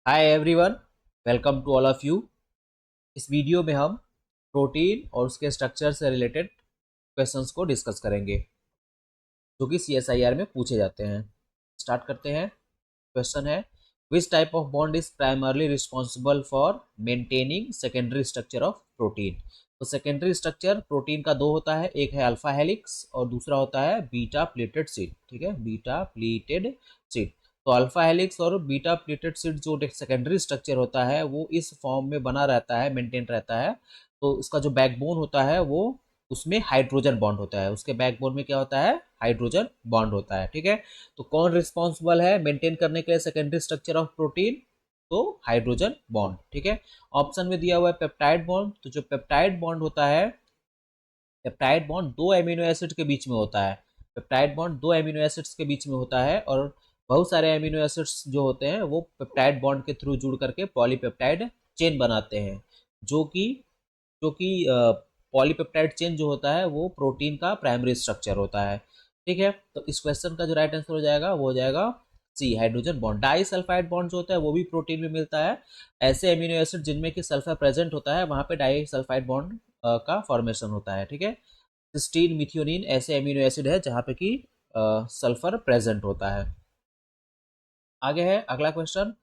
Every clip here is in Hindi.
Hi everyone, welcome to all of you. इस वीडियो में हम प्रोटीन और उसके स्ट्रक्चर से रिलेटेड क्वेश्चंस को डिस्कस करेंगे जो कि सीएसआईआर में पूछे जाते हैं। स्टार्ट करते हैं। क्वेश्चन है, which type of bond is primarily responsible for maintaining secondary structure of protein. तो सेकेंडरी स्ट्रक्चर प्रोटीन का दो होता है, एक है अल्फा हेलिक्स और दूसरा होता है बीटा प्लेटेड सीट। ठीक है, बीटा प्लेटेड सीट। तो अल्फा हेलिक्स और बीटा प्लेटेड सीट जो सेकेंडरी स्ट्रक्चर होता है वो इस फॉर्म में बना रहता है, मेंटेन रहता है। तो उसका जो बैकबोन होता है वो उसमें हाइड्रोजन बॉन्ड होता है, उसके बैकबोन में क्या होता है, हाइड्रोजन बॉन्ड होता है। ठीक है, तो कौन रिस्पॉन्सिबल है मेंटेन करने के लिए सेकेंडरी स्ट्रक्चर ऑफ प्रोटीन? तो हाइड्रोजन बॉन्ड। ठीक है, ऑप्शन में दिया हुआ है पेप्टाइड बॉन्ड। तो जो पेप्टाइड बॉन्ड होता है, पेप्टाइड बॉन्ड दो एमिनो एसिड के बीच में होता है। पेप्टाइड बॉन्ड दो एमिनो एसिड्स के बीच में होता है और बहुत सारे एमिनो एसिड्स जो होते हैं वो पेप्टाइड बॉन्ड के थ्रू जुड़ करके पॉलीपेप्टाइड चेन बनाते हैं, जो कि पॉलीपेप्टाइड चेन जो होता है वो प्रोटीन का प्राइमरी स्ट्रक्चर होता है। ठीक है, तो इस क्वेश्चन का जो राइट आंसर हो जाएगा वो हो जाएगा C, hydrogen bond. Disulphide bond जो होता है वो भी प्रोटीन में मिलता है। ऐसे एमिनो एसिड जिनमें कि सल्फर प्रेजेंट होता है वहां पे डाई सल्फाइड बॉन्ड का फॉर्मेशन होता है। ठीक है, सिस्टीन मिथियोनिन ऐसे एमिनो एसिड है जहां पे कि सल्फर प्रेजेंट होता है। आगे है अगला question,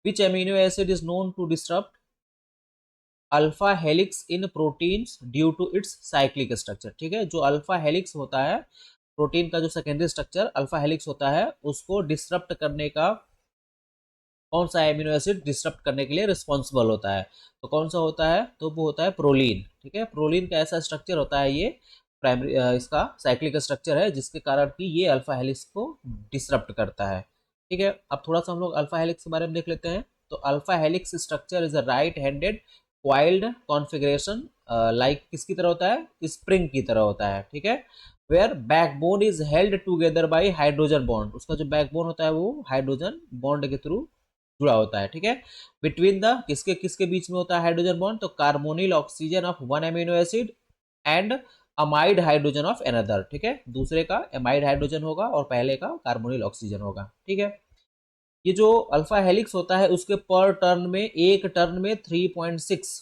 which amino acid is known to disturb alpha helix in proteins due to its cyclic structure. ठीक है, जो अल्फा हेलिक्स होता है प्रोटीन का, जो सेकेंडरी स्ट्रक्चर अल्फा हेलिक्स होता है उसको डिस्टर्ब करने का कौन सा एमिनो एसिड डिस्टर्ब करने के लिए रिस्पॉन्सिबल होता है? तो कौन सा होता है? तो वो होता है प्रोलीन। ठीक है, प्रोलीन का ऐसा स्ट्रक्चर होता है, ये प्राइमरी इसका साइक्लिक स्ट्रक्चर है जिसके कारण कि ये अल्फा हेलिक्स को डिस्टर्ब करता है। ठीक है, अब थोड़ा सा हम लोग अल्फा हेलिक्स के बारे में देख लेते हैं। तो alpha helix structure is a right handed coiled configuration, like किसकी तरह होता है, स्प्रिंग की तरह होता है। ठीक है, where backbone is held together by hydrogen bond, उसका जो बैकबोन होता है वो हाइड्रोजन बॉन्ड के थ्रू जुड़ा होता है। ठीक है, बिटवीन द किसके किसके बीच में होता है हाइड्रोजन बॉन्ड? तो carbonyl oxygen of one amino acid and amide hydrogen of another. ठीक है, दूसरे का एमाइड हाइड्रोजन होगा और पहले का कार्बोनिल ऑक्सीजन होगा। ठीक है, ये जो अल्फा हेलिक्स होता है उसके पर टर्न में, एक टर्न में 3.6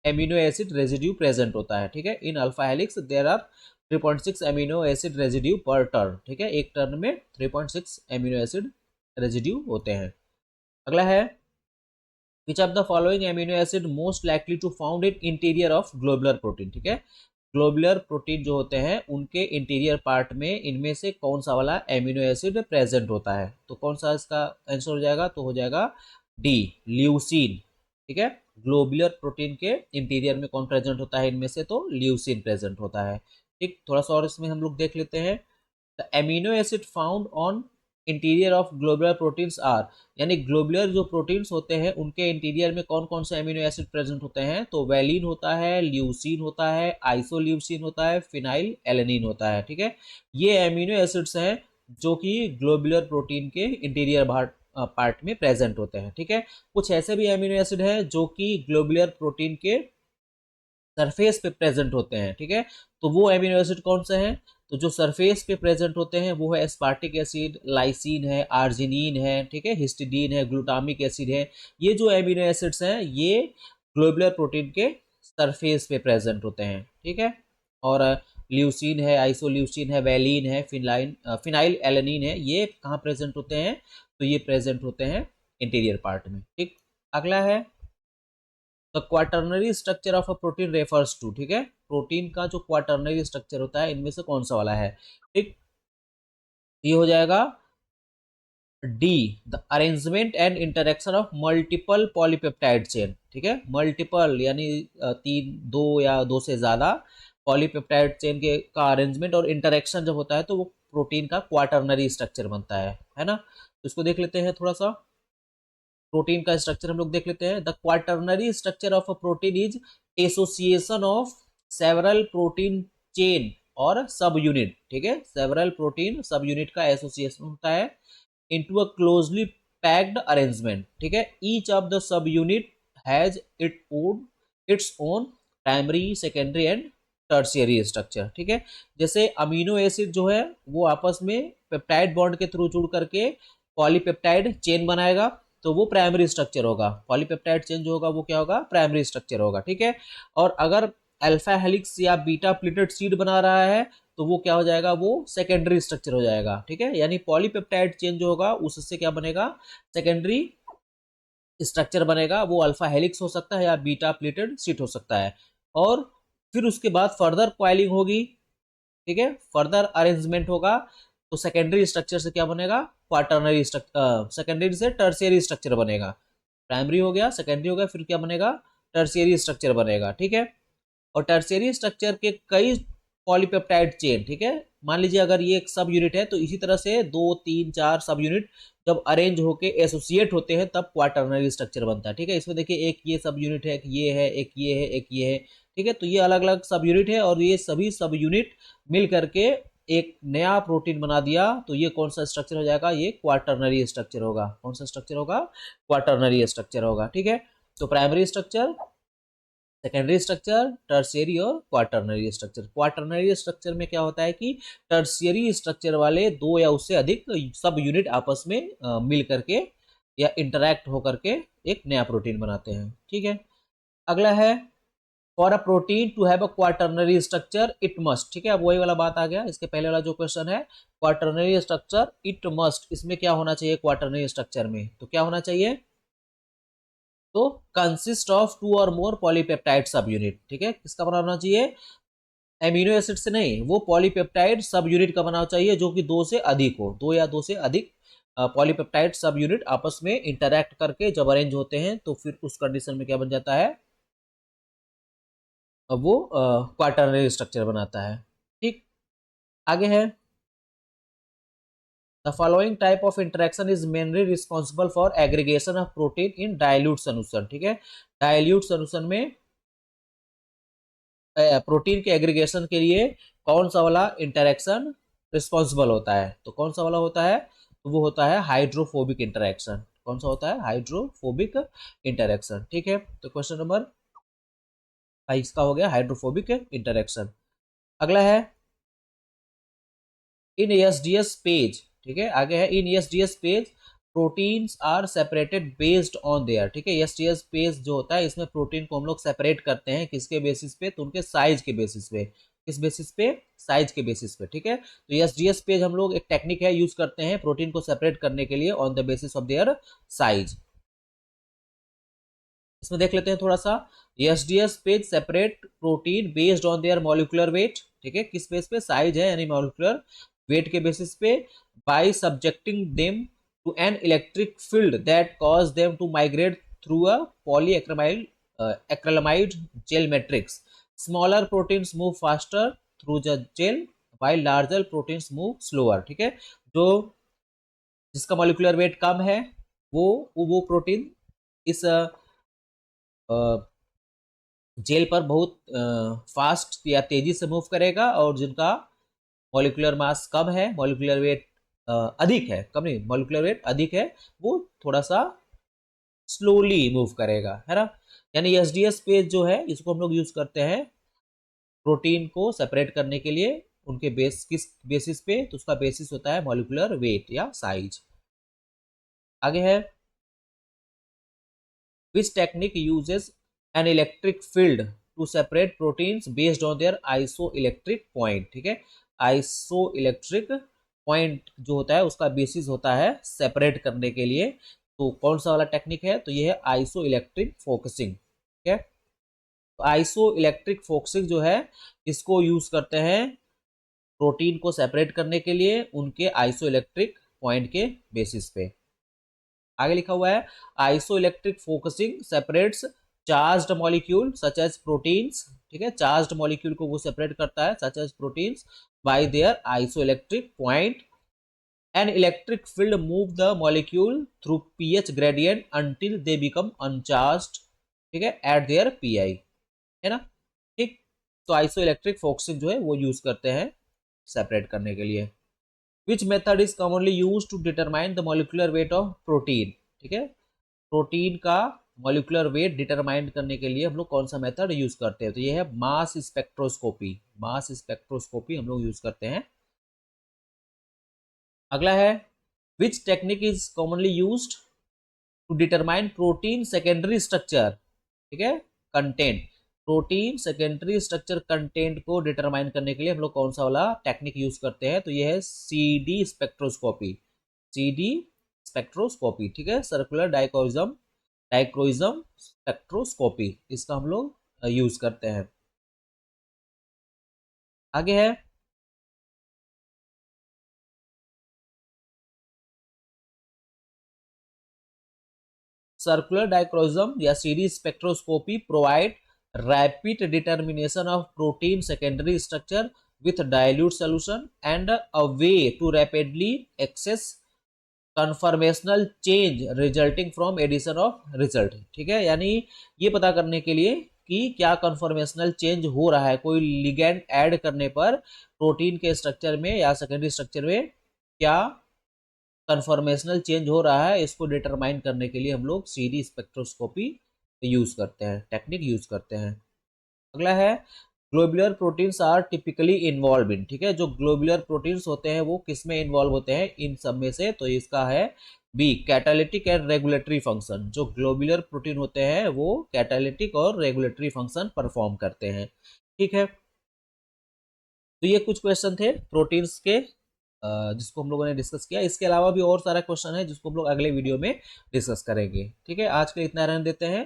एमिनो एसिड रेजिड्यू प्रेजेंट होता है। ठीक है, in alpha helix there are 3.6 amino acid residue per turn. ठीक है, एक टर्न में 3.6 एमिनो एसिड रेजिड्यू होते हैं। अगला है, which of the following amino acid most likely to found in interior of globular protein. ठीक है, ग्लोबुलर प्रोटीन जो होते हैं उनके इंटीरियर पार्ट में इनमें से कौन सा वाला एमिनो एसिड प्रेजेंट होता है? तो कौन सा इसका आंसर हो जाएगा? तो हो जाएगा डी, ल्यूसीन। ठीक है, ग्लोबुलर प्रोटीन के इंटीरियर में कौन प्रेजेंट होता है इनमें से? तो ल्यूसीन प्रेजेंट होता है। ठीक, थोड़ा सा और इसमें हम लोग देख लेते हैं। The amino acid found on interior of globular proteins are, यानी ग्लोबुलर जो प्रोटीन्स होते हैं उनके इंटीरियर में कौन कौन से एमिनो एसिड प्रेजेंट होते हैं? तो वैलिन होता है, ल्यूसीन होता है, आइसोल्यूसिन होता है, फिनाइल एलेनिन होता है। ठीक है, ये एमिनो एसिड्स हैं जो कि ग्लोबुलर प्रोटीन के इंटीरियर पार्ट में प्रेजेंट होते हैं। ठीक है, कुछ ऐसे भी एमिनो एसिड हैं जो कि ग्लोबुलर प्रोटीन के सरफेस पे प्रेजेंट होते हैं। ठीक है, तो वो एमिनो एसिड कौन से हैं? तो जो सरफेस पे प्रेजेंट होते हैं वो है एस्पार्टिक एसिड, लाइसिन है, आर्जिनिन है, ठीक है, हिस्टिडीन है, ग्लूटामिक एसिड है। ये जो एमिनो एसिड्स हैं ये ग्लोबुलर प्रोटीन के सरफेस पे प्रेजेंट होते हैं। ठीक है, और ल्यूसिन है, आइसोल्यूसिन है, वैलिन है, फिनाइल एलेनिन है, ये कहाँ प्रेजेंट होते हैं? तो ये प्रेजेंट होते हैं इंटीरियर पार्ट में। ठीक, अगला है, the quaternary structure of a protein refers to. ठीक है, प्रोटीन का जो क्वाटर्नरी स्ट्रक्चर होता है इनमें से कौन सा वाला है? ठीक, ये हो जाएगा D, the arrangement and interaction of multiple polypeptide chain. ठीक है, मल्टीपल यानी तीन, दो या दो से ज्यादा पॉलीपेप्टाइड चेन के का अरेंजमेंट और इंटरेक्शन जब होता है तो वो प्रोटीन का क्वाटर्नरी स्ट्रक्चर बनता है ना। तो इसको देख लेते हैं थोड़ा सा, प्रोटीन का स्ट्रक्चर हम लोग देख लेते हैं। The quaternary structure of a protein is association of several protein chain और सब यूनिट। ठीक है, सेवरल प्रोटीन सब यूनिट का एसोसिएशन होता है into a closely packed arrangement. ठीक है, each of the sub unit has its own primary, secondary and tertiary structure. ठीक है, जैसे अमीनो एसिड जो है वो आपस में पेप्टाइड बॉन्ड के थ्रू जुड़ करके पॉलीपेप्टाइड चेन बनाएगा। तो वो प्राइमरी स्ट्रक्चर होगा। पॉलीपेप्टाइड चेन जो होगा वो क्या होगा, प्राइमरी स्ट्रक्चर होगा, ठीक है। और अगर अल्फा हेलिक्स या बीटा प्लीटेड सीड बना रहा है तो वो क्या हो जाएगा, वो सेकेंडरी स्ट्रक्चर हो जाएगा, ठीक है। यानी पॉलीपेप्टाइड चेन जो होगा उससे क्या बनेगा, सेकेंडरी स्ट्रक्चर बनेगा। वो अल्फा हेलिक्स हो सकता है या बीटा प्लीटेड सीट हो सकता है। और फिर उसके बाद फर्दर कॉइलिंग होगी, ठीक है, फर्दर अरेंजमेंट होगा, तो सेकेंडरी स्ट्रक्चर से क्या बनेगा, क्वाटरनरी स्ट्रक्चर, सेकेंडरी से टर्शियरी स्ट्रक्चर बनेगा। प्राइमरी हो गया, सेकेंडरी हो गया, फिर क्या बनेगा, टर्शियरी स्ट्रक्चर बनेगा, ठीक है। और टर्शियरी स्ट्रक्चर के कई पॉलीपेप्टाइड चेन, ठीक है, मान लीजिए अगर ये एक सब यूनिट है तो इसी तरह से 2 3 4 सब यूनिट जब अरेंज होके एसोसिएट होते हैं तब क्वाटरनरी स्ट्रक्चर बनता है, ठीक है। इसमें देखिए एक ये सब यूनिट है, एक ये है, एक ये है, एक ये है, ठीक है। तो ये अलग अलग सब यूनिट है और ये सभी सब यूनिट मिल करके एक नया प्रोटीन बना दिया, तो ये कौन सा स्ट्रक्चर हो जाएगा, ये क्वाटरनरी स्ट्रक्चर होगा। कौन सा स्ट्रक्चर होगा, क्वाटरनरी स्ट्रक्चर होगा, ठीक है। तो primary structure, secondary structure, tertiary और क्वाटरनरी स्ट्रक्चर। क्वाटरनरी स्ट्रक्चर में क्या होता है कि टर्शियरी स्ट्रक्चर वाले दो या उससे अधिक सब यूनिट आपस में मिल करके या इंटरैक्ट होकर के एक नया प्रोटीन बनाते हैं, ठीक है। अगला है, for a protein to have a quaternary structure it must, ठीक है। अब वही वाला बात आ गया, इसके पहले वाला जो क्वेश्चन है, क्वाटरनरी स्ट्रक्चर इट मस्ट, इसमें क्या होना चाहिए क्वाटरनरी स्ट्रक्चर में, तो क्या होना चाहिए, तो कंसिस्ट ऑफ 2 और मोर पॉलीपेप्टाइड सब यूनिट, ठीक है। किसका बना होना चाहिए, एमिनो एसिड से नहीं, वो पॉलीपेप्टाइड सब यूनिट का बनाना चाहिए जो कि 2 से अधिक हो, 2 या 2 से अधिक पॉलीपेप्टाइड सब यूनिट आपस में इंटरैक्ट करके जब अरेंज होते हैं तो फिर उस कंडीशन में क्या बन जाता है, अब वो क्वाटरनरी स्ट्रक्चर बनाता है, ठीक। आगे है, the following type of interaction is mainly responsible for aggregation of protein in dilute solution, ठीक है। डाइल्यूट सोल्यूशन में प्रोटीन के एग्रीगेशन के लिए कौन सा वाला इंटरेक्शन रिस्पॉन्सिबल होता है, तो कौन सा वाला होता है, तो वो होता है हाइड्रोफोबिक इंटरेक्शन। कौन सा होता है, हाइड्रोफोबिक इंटरेक्शन, ठीक है। तो क्वेश्चन नंबर 22 का हो गया हाइड्रोफोबिक इंटरेक्शन। अगला है, इन एसडीएस पेज, ठीक है, आगे है, in SDS PAGE proteins are separated based on their, ठीक है। एसडीएस पेज जो होता है इसमें प्रोटीन को हम लोग सेपरेट करते हैं किसके बेसिस पे, तो उनके साइज के बेसिस पे। किस बेसिस पे, साइज के बेसिस पे, ठीक है। तो एसडीएस पेज हम लोग एक टेक्निक है यूज करते हैं प्रोटीन को सेपरेट करने के लिए on the basis of their size. इसमें देख लेते हैं थोड़ा सा, SDS PAGE separate protein based on their molecular weight, ठीक है, किस बेस पे, साइज है यानी मॉलिक्यूलर वेट के बेसिस पे, by subjecting them to an electric field that cause them to migrate through a polyacrylamide acrylamide gel matrix. Smaller proteins move faster through the gel while larger proteins move slower, ठीक है। जो जिसका मॉलिक्यूलर वेट कम है वो प्रोटीन इस जेल पर बहुत फास्ट या तेजी से मूव करेगा, और जिनका मॉलिक्यूलर मास कम है, मॉलिक्यूलर वेट अधिक है, कम नहीं, मॉलिक्यूलर वेट अधिक है, वो थोड़ा सा स्लोली मूव करेगा, है ना। यानी एसडीएस पेज जो है इसको हम लोग यूज करते हैं प्रोटीन को सेपरेट करने के लिए उनके बेस किस बेसिस पे, तो उसका बेसिस होता है मॉलिक्यूलर वेट या साइज। आगे है, which technique uses an electric field to separate proteins based on their isoelectric point, ठीक है। आइसोइलेक्ट्रिक पॉइंट जो होता है उसका बेसिस होता है सेपरेट करने के लिए, तो कौन सा वाला टेक्निक है, तो ये है आइसो इलेक्ट्रिक फोकसिंग, ठीक है। तो आइसो इलेक्ट्रिक फोकसिंग जो है इसको यूज करते हैं प्रोटीन को सेपरेट करने के लिए उनके आइसो इलेक्ट्रिक पॉइंट के बेसिस पे। आगे लिखा हुआ है, isoelectric focusing separates charged molecule such as proteins, ठीक है, चार्ज्ड मॉलिक्यूल को वो सेपरेट करता है such as proteins by their isoelectric point. An electric field move the molecule through pH gradient until they become uncharged, ठीक है, एट देयर पीआई, है ना, ठीक। तो आइसो इलेक्ट्रिक फोकसिंग जो है वो यूज करते हैं सेपरेट करने के लिए। Which method is commonly use to determine the molecular weight of protein, ठीक है। प्रोटीन का मॉलिक्यूलर वेट डिटरमाइन करने के लिए हम लोग कौन सा मेथड यूज करते हैं, तो ये है मास स्पेक्ट्रोस्कोपी। मास स्पेक्ट्रोस्कोपी हम लोग यूज करते हैं। अगला है, which technique is commonly used to determine protein secondary structure, ठीक है, content, protein secondary structure content को डिटरमाइन करने के लिए हम लोग कौन सा वाला टेक्निक यूज करते हैं, तो ये है CD स्पेक्ट्रोस्कोपी, CD स्पेक्ट्रोस्कोपी, ठीक है, सर्कुलर डाइक्रोइज्म स्पेक्ट्रोस्कोपी, इसका हम लोग यूज करते हैं। आगे है सर्कुलर डाइक्रोइज्म या CD spectroscopy provide rapid determination of protein secondary structure with dilute solution and a way to rapidly access conformational change resulting from addition of result, ठीक है, यानी ये पता करने के लिए कि क्या कन्फर्मेशनल चेंज हो रहा है कोई लिगेंड ऐड करने पर प्रोटीन के स्ट्रक्चर में या सेकेंडरी स्ट्रक्चर में, क्या कन्फर्मेशनल चेंज हो रहा है, इसको डिटरमाइन करने के लिए हम लोग CD स्पेक्ट्रोस्कोपी यूज करते हैं, टेक्निक यूज करते हैं। अगला है globular proteins are typically involve in, ठीक है, जो ग्लोबुलर प्रोटीन्स होते हैं वो किस में इन्वॉल्व होते हैं, इन सब में से, तो इसका है be catalytic and regulatory function, जो ग्लोबुलर प्रोटीन होते हैं वो कैटालिटिक और रेगुलेटरी फंक्शन परफॉर्म करते हैं, ठीक है। तो ये कुछ क्वेश्चन थे प्रोटीन्स के जिसको हम लोगों ने डिस्कस किया। इसके अलावा भी और सारा क्वेश्चन है जिसको हम लोग अगले वीडियो में डिस्कस करेंगे, ठीक है। आज के लिए इतना रहने देते हैं,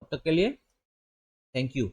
तब तक के लिए थैंक यू।